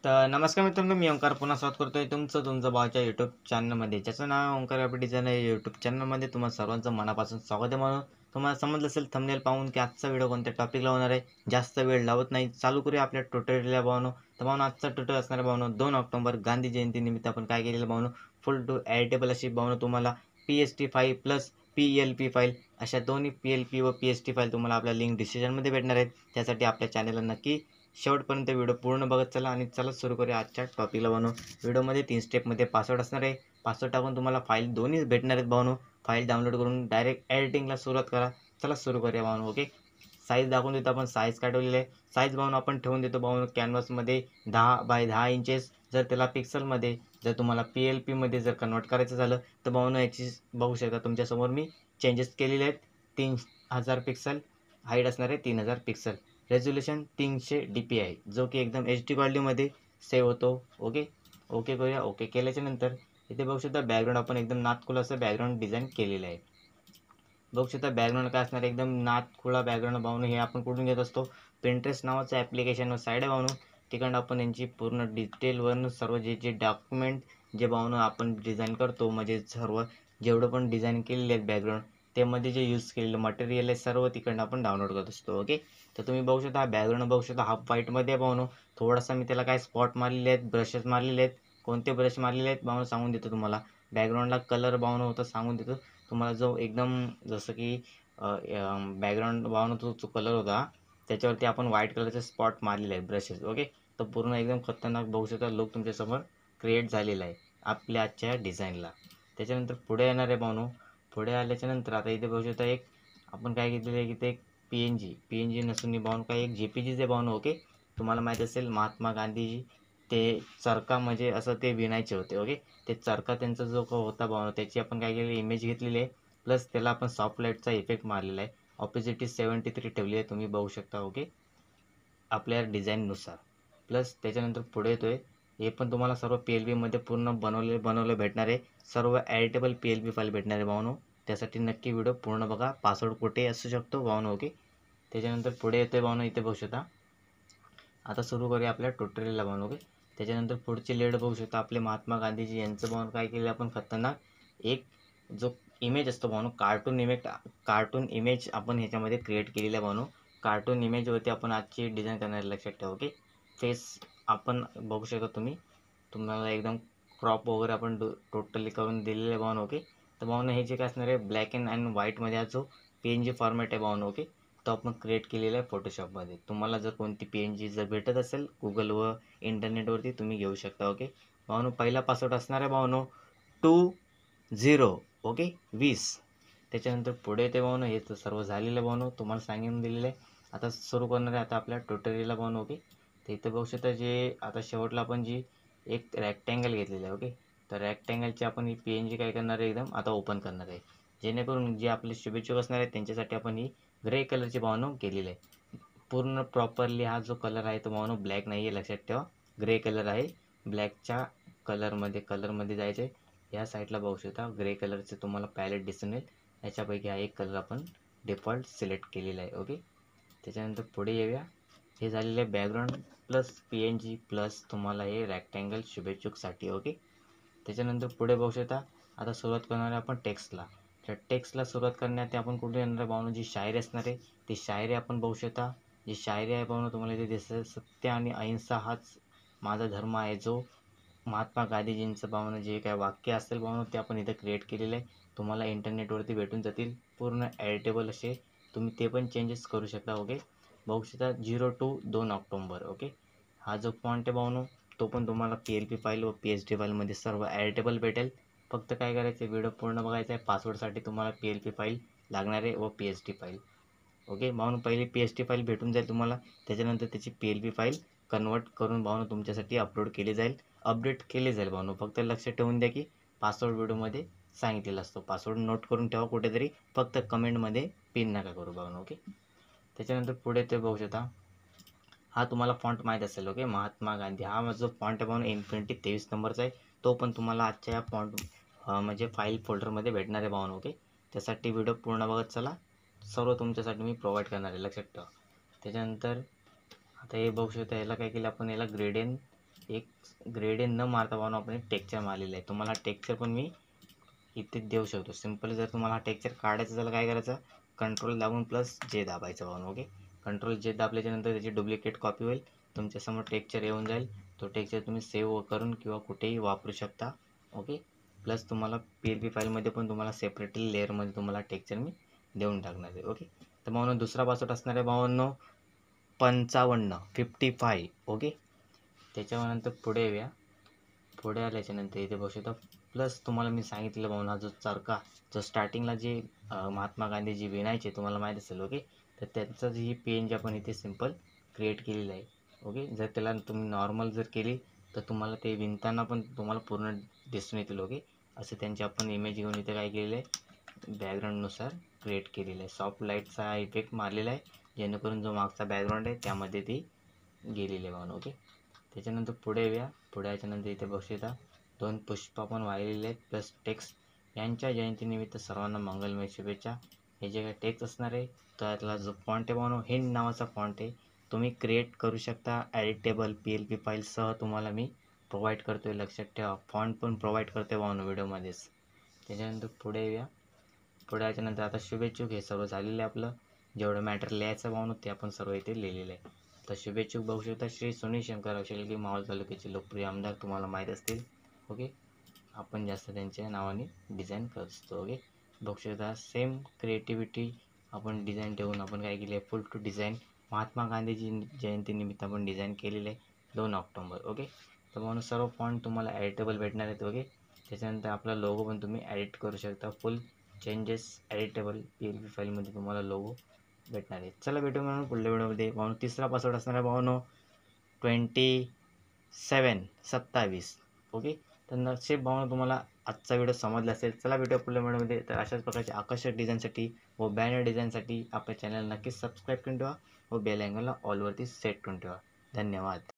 तर नमस्कार मित्रांनो, मी ओंकार पुन्हा स्वागत करतोय तुमचं भावाच्या यूट्यूब चॅनलमध्ये, ज्याचं नाव ओंकार ग्राफिक डिझायनर. यूट्यूब चॅनलमध्ये तुम्हाला सर्वांचं मनापासून स्वागत आहे. म्हणून तुम्हाला समजलं असेल थंबनेल पाहून की आजचा व्हिडिओ कोणत्या टॉपिकला होणार आहे. जास्त वेळ लावत नाही, चालू करूया आपल्या ट्युटोरियलला भावनो. तर भावनो, आजचा ट्युटोरियल असणार आहे भावनो 2 ऑक्टोबर गांधी जयंतीनिमित्त आपण काय केलेलं भावनो, फुल टू एडिटेबल अशी भावनो तुम्हाला PST file plus PLP file अशा दोन्ही PLP व PST फाईल तुम्हाला आपल्या लिंक डिस्क्रिप्शनमध्ये भेटणार आहेत. त्यासाठी आपल्या चॅनलला नक्की शेवटपर्यंत व्हिडिओ पूर्ण बघत चला. आणि चला सुरू करूया आजच्या टॉपिकला भावनो. व्हिडिओमध्ये 3 स्टेपमध्ये पासवर्ड असणार आहे. पासवर्ड टाकून तुम्हाला फाईल दोन्ही भेटणार आहेत भावनो. फाईल डाउनलोड करून डायरेक्ट एडिटिंगला सुरुवात करा. चला सुरू करूया भावनो. ओके, साईज दाखवून देतो आपण. साईज काय ठेवलेली आहे, साईज भावनो आपण ठेवून देतो भावनो कॅनव्हासमध्ये 10 बाय 10 इंचेस. जर त्याला पिक्सलमध्ये, जर तुम्हाला PLP मध्ये जर कन्वर्ट करायचं झालं तर भावनो याची बघू शकता तुमच्यासमोर मी चेंजेस केलेले आहेत. 3000 पिक्सल हाईट असणार आहे, 3000 पिक्सल. रेझोल्युशन 300 DPI, जो की एकदम HD क्वालिटीमध्ये सेव्ह होतो. ओके ओके करूया. ओके केल्याच्या नंतर इथे बघू शकता बॅकग्राऊंड आपण एकदम नादखुळं असं बॅकग्राऊंड डिझाईन केलेलं आहे. बघू शकता बॅकग्राऊंड काय असणार, एकदम नादखुळा बॅकग्राऊंड भावनो. हे आपण कुठून घेत असतो, पिंटरेस्ट नावाचं ॲप्लिकेशनवर साईड आहे भावनो. तिकडं आपण यांची पूर्ण डिटेलवरून सर्व जे डॉक्युमेंट जे भावनो आपण डिझाईन करतो, म्हणजे सर्व जेवढं पण डिझाईन केलेले आहेत बॅकग्राऊंड, त्यामध्ये जे यूज केलेलं मटेरियल आहे सर्व तिकडनं आपण डाउनलोड करत असतो. ओके, तर तुम्ही बघू शकता हा बॅकग्राऊंड बघू शकता हाफ व्हाईटमध्ये आहे भावनो. थोडासा मी त्याला काय स्पॉट मारलेले आहेत, ब्रशेस मारलेले आहेत. कोणते ब्रश मारलेले आहेत भावनो सांगून देतो तुम्हाला. बॅकग्राऊंडला कलर भावनो होता सांगून देतो तुम्हाला, जो एकदम जसं की बॅकग्राऊंड भावनो जो कलर होता त्याच्यावरती आपण व्हाईट कलरचे स्पॉट मारलेले आहेत ब्रशेस. ओके, तर पूर्ण एकदम खतरनाक बघू शकता लुक तुमच्यासमोर क्रिएट झालेला आहे आपल्या आजच्या डिझाईनला. त्याच्यानंतर पुढे येणार आहे भावनो. पुढे आल्याच्यानंतर आता इथे बघू शकता एक आपण काय घेतलेलं आहे, की ते PNG नसून भावनो काय एक JPGच आहे भावनो. ओके, तुम्हाला माहीत असेल महात्मा गांधीजी ते चरखा म्हणजे असं ते विणायचे होते. ओके, ते चरखा त्यांचा जो होता भावनो, त्याची आपण काय केलेली इमेज घेतलेली आहे. प्लस त्याला आपण सॉफ्ट लाईटचा इफेक्ट मारलेला आहे. ऑपोजिटी 73 ठेवली आहे, तुम्ही बघू शकता. ओके, आपल्या डिझाईननुसार. प्लस त्याच्यानंतर पुढे येतो आहे, हे पण तुम्हाला सर्व PLPमध्ये पूर्ण बनवले भेटणार आहे. सर्व एडिटेबल PLP फाईल भेटणार आहे भावनो. त्यासाठी नक्की व्हिडिओ पूर्ण बघा. पासवर्ड कुठे असू शकतो भावनो. ओके, त्याच्यानंतर पुढे येतो आहे भावनो, इथे बघू शकता. आता सुरू करूया आपल्या ट्युटोरियलला भावनो. ओके, त्याच्यानंतर पुढचे लेड बघू शकता आपले महात्मा गांधीजी यांचं भावनो काय केलं आपण खतरनाक एक जो इमेज असतो भावनो, कार्टून इमेज आपण ह्याच्यामध्ये क्रिएट केलेला आहे भावनो. कार्टून इमेजवरती आपण आजची डिझाईन करणार आहे, लक्षात ठेवा. ओके, फेस आपण बघू शकता तुम्हाला एकदम क्रॉप वगैरे आपण टोटली करून दिलेलं आहे भावनो. ओके, तर भावनो हे जे काय असणार आहे ब्लॅक अँड व्हाईटमध्ये हा जो PNG फॉर्मॅट आहे भावनो. ओके, तो आपण क्रिएट केलेला आहे फोटोशॉपमध्ये. तुम्हाला जर कोणती PNG जर भेटत असेल गुगल व इंटरनेटवरती तुम्ही घेऊ शकता. ओके भावनो, पहिला पासवर्ड असणार आहे भावनो 20. ओके 20. त्याच्यानंतर पुढे ते भावनो हे तर सर्व झालेलं भावनो तुम्हाला सांगून दिलेलं आहे. आता सुरू करणार आहे आता आपल्या ट्युटोरियलला भावनो. ओके, तर इथं बघू शकता जे आता शेवटला आपण जी एक रॅक्टँगल घेतलेलं आहे. ओके, तर रॅक्टँगलची आपण ही PNG काय करणार आहे एकदम आता ओपन करणार आहे, जेणेकरून जे आपले शुभेच्छुक असणार आहेत त्यांच्यासाठी आपण ही ग्रे कलरची भावनो केलेली आहे. पूर्ण प्रॉपरली हा जो कलर आहे तो भावनो ब्लॅक नाही आहे, लक्षात ठेवा. ग्रे कलर आहे. ब्लॅकच्या कलरमध्ये जायचं आहे. या साईडला बघू शकता ग्रे कलरचे तुम्हाला पॅलेट दिसून येईल. याच्यापैकी हा एक कलर आपण डिफॉल्ट सिलेक्ट केलेला आहे. ओके, त्याच्यानंतर पुढे येऊया. हे झालेलं आहे बॅकग्राऊंड प्लस PNG प्लस तुम्हाला हे रॅक्टँगल शुभेच्छुकसाठी. ओके, त्याच्यानंतर पुढे बघू शकता आता सुरुवात करणार आहे आपण टेक्स्टला. तर टेक्स्टला सुरुवात करण्यात आपण कुठे येणार आहे भावनो, जी शायरी असणार आहे ती शायरी आपण बघू शकता. जी शायरी आहे भावनो तुम्हाला इथे दिसतं, सत्य आणि अहिंसा हाच माझा धर्म आहे, जो महात्मा गांधीजींचं भावना जे काय वाक्य असेल भावनो ते आपण इथं क्रिएट केलेलं आहे. तुम्हाला इंटरनेटवरती भेटून जातील पूर्ण एडिटेबल असे, तुम्ही ते पण चेंजेस करू शकता. ओके, बघू शकता 0 to 2 ऑक्टोबर. ओके, हा जो फॉन्ट आहे भावनो तो पण तुम्हाला PLP फाईल व PSD फाईलमध्ये सर्व एडिटेबल भेटेल. फक्त काय करायचं, व्हिडिओ पूर्ण बघायचा आहे. पासवर्डसाठी तुम्हाला PLP फाईल लागणार आहे व PSD फाईल. ओके भावनो, पहिली PSD फाईल भेटून जाईल तुम्हाला. त्याच्यानंतर त्याची PLP फाईल कन्वर्ट करून भावनो तुमच्यासाठी अपडेट केले जाईल भावनो. फक्त लक्षात ठेवून द्या की पासवर्ड व्हिडिओमध्ये सांगितलेला असतो. पासवर्ड नोट करून ठेवा कुठेतरी, फक्त कमेंटमध्ये पिन नका करू भावनो. ओके, त्याच्यानंतर पुढे ते बघू शकता हा तुम्हाला फॉन्ट माहीत असेल. ओके, महात्मा गांधी हा जो फॉन्ट आहे भावनो इन्फिनिटी 23 नंबरचा आहे. तो पण तुम्हाला आजच्या या फॉन्ट म्हणजे फाईल फोल्डरमध्ये भेटणार आहे भावनो. ओके, त्यासाठी व्हिडिओ पूर्ण बघत चला. सर्व तुमच्यासाठी मी प्रोव्हाइड करणार आहे, लक्षात ठेवा. त्याच्यानंतर आता हे बघू शकता, याला काय केलं आपण, याला ग्रेडियंट एक ग्रेडियंट न मारता भावना आपण टेक्स्चर मारलेलं आहे. तुम्हाला टेक्स्चर पण मी इथे देऊ शकतो. सिम्पल जर तुम्हाला टेक्स्चर काढायचं झालं काय करायचं, कंट्रोल दाबून प्लस जे दाबायचं भावना. ओके, कंट्रोल जे दाबल्याच्यानंतर त्याची डुप्लिकेट कॉपी होईल, तुमच्यासमोर टेक्स्चर येऊन जाईल. तो टेक्स्चर तुम्ही सेव्ह करून किंवा कुठेही वापरू शकता. ओके, प्लस तुम्हाला PLP फाईलमध्ये पण तुम्हाला सेपरेटली लेअरमध्ये तुम्हाला टेक्स्चर मी देऊन टाकणार आहे. ओके, तर भावना दुसरा पासवर्ड असणार आहे भावांनो 55. ओके, त्याच्यानंतर पुढे येऊया. पुढे आल्याच्यानंतर इथे बघू शकता प्लस तुम्हाला मी सांगितलं भावना जो चरखा जो स्टार्टिंगला जे महात्मा गांधीजी विणायचे तुम्हाला माहीत असेल. ओके, तर त्यांचं जी PNG आपण इथे सिम्पल क्रिएट केलेलं आहे. ओके, जर त्याला तुम्ही नॉर्मल जर केली तर तुम्हाला ते विणताना पण तुम्हाला पूर्ण दिसून येतील. ओके, असे त्यांचे आपण इमेज घेऊन इथे काय केलेलं आहे, बॅकग्राऊंडनुसार क्रिएट केलेलं आहे. सॉफ्ट लाईटचा इफेक्ट मारलेला आहे जेणेकरून जो मागचा बॅकग्राऊंड आहे त्यामध्ये ती गेलेली आहे भावना. ओके, त्याच्यानंतर पुढे येऊया. पुढे याच्यानंतर इथे बघू शकता 2 पुष्प पण वाहिलेले आहेत प्लस टेक्स्ट. यांच्या जयंतीनिमित्त सर्वांना मंगलमय शुभेच्छा. हे जे काही टेक्स्ट असणार आहे त्यातला जो फॉन्ट आहे भावनो हिंड नावाचा फॉन्ट आहे, तुम्ही क्रिएट करू शकता. एडिटेबल PLP फाईलसह तुम्हाला मी प्रोव्हाइड करतो आहे. लक्षात ठेवा, फॉन्ट पण प्रोव्हाइड करतो भावनो व्हिडिओमध्येच. त्याच्यानंतर पुढे येऊया. पुढे याच्यानंतर आता शुभेच्छुक हे सर्व झालेलं आहे. आपलं जेवढं मॅटर लिहायचं भावनो ते आपण सर्व इथे लिहिलेलं आहे. तर शुभेच्छुक बघू शकता श्री सुनील शंकरराव शेळके, मावळ तालुक्याचे लोकप्रिय आमदार, तुम्हाला माहीत असतील. ओके, आपण जास्त त्यांच्या नावाने डिझाईन करत असतो. ओके, बघू शकता सेम क्रिएटिव्हिटी आपण डिझाईन ठेवून आपण काय केले आहे, full to design Mahatma Gandhiji जयंतीनिमित्त आपण डिझाईन केलेले आहे 2 ऑक्टोबर. ओके, तर म्हणून सर्व फॉन्ट तुम्हाला एडिटेबल भेटणार आहेत. ओके, त्याच्यानंतर आपला लोगो पण तुम्ही एडिट करू शकता. फुल चेंजेस एडिटेबल PLP फाईलमध्ये तुम्हाला लोगो भेटणार आहे. चला भेटू म्हणून पुढल्या व्हिडिओमध्ये. भावनो तिसरा पासवर्ड असणार आहे भावनो 27. ओके, तर नशीब भावना तुम्हाला आजचा व्हिडिओ समजला असेल. चला भेटूया पुढल्या व्हिडिओमध्ये. तर अशाच प्रकारचे आकर्षक डिझाईनसाठी व बॅनर डिझाईनसाठी आपल्या चॅनल नक्कीच सबस्क्राईब करून ठेवा व बेल आयकॉनला ऑलवरती सेट करून ठेवा. धन्यवाद.